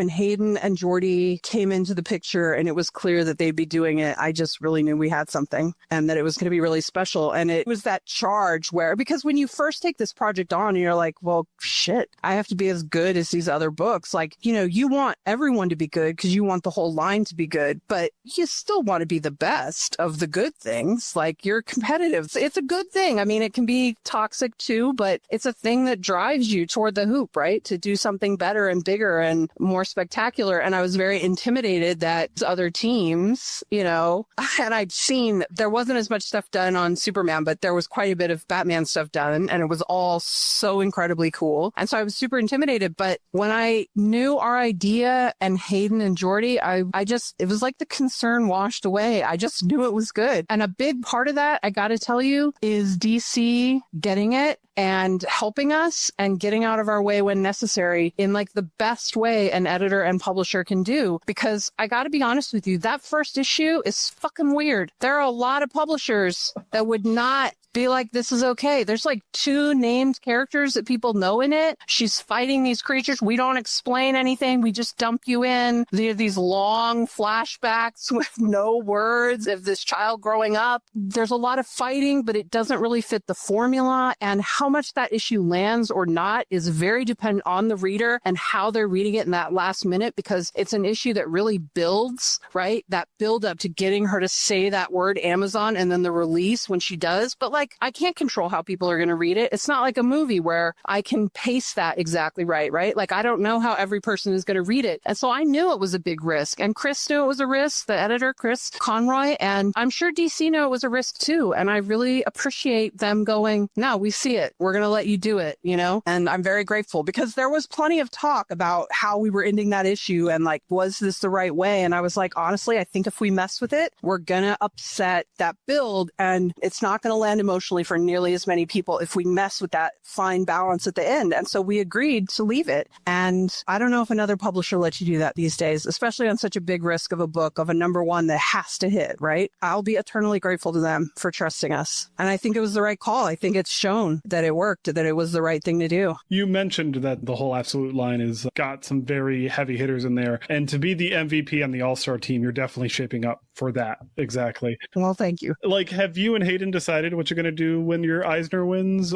when Hayden and Jordy came into the picture and it was clear that they'd be doing it, I just really knew we had something and that it was going to be really special. And it was that charge where, because when you first take this project on, you're like, well, shit, I have to be as good as these other books. Like, you know, you want everyone to be good because you want the whole line to be good, but you still want to be the best of the good things. Like, you're competitive. It's a good thing. I mean, it can be toxic too, but it's a thing that drives you toward the hoop, right? To do something better and bigger and more spectacular. And I was very intimidated that other teams, you know, and I'd seen there wasn't as much stuff done on Superman, but there was quite a bit of Batman stuff done, and it was all so incredibly cool. And so I was super intimidated. But when I knew our idea and Hayden and Jordy, it was like the concern washed away. I just knew it was good. And a big part of that, I got to tell you, is DC getting it and helping us and getting out of our way when necessary in like the best way an editor and publisher can do. Because I got to be honest with you, that first issue is fucking weird. There are a lot of publishers that would not be like, this is okay. There's like 2 named characters that people know in it. She's fighting these creatures. We don't explain anything. We just dump you in. There are these long flashbacks with no words of this child growing up. There's a lot of fighting, but it doesn't really fit the formula. And how much that issue lands or not is very dependent on the reader and how they're reading it in that last minute, because it's an issue that really builds, right? That build up to getting her to say that word Amazon and then the release when she does. But like, I can't control how people are going to read it. It's not like a movie where I can pace that exactly right? Like, I don't know how every person is going to read it. And so I knew it was a big risk. And Chris knew it was a risk, the editor, Chris Conroy. And I'm sure DC knew it was a risk too. And I really appreciate them going, no, we see it. We're going to let you do it, you know? And I'm very grateful, because there was plenty of talk about how we were ending that issue and like, was this the right way? And I was like, honestly, I think if we mess with it, we're going to upset that build, and it's not going to land emotionally for nearly as many people if we mess with that fine balance at the end. And so we agreed to leave it. And I don't know if another publisher lets you do that these days, especially on such a big risk of a book, of a #1 that has to hit, right? I'll be eternally grateful to them for trusting us. And I think it was the right call. I think it's shown that it worked, that it was the right thing to do. You mentioned that the whole Absolute line has got some very heavy hitters in there. And to be the MVP on the All-Star team, you're definitely shaping up for that. Exactly. Well, thank you. Like, have you and Hayden decided what you're going to do when your Eisner wins?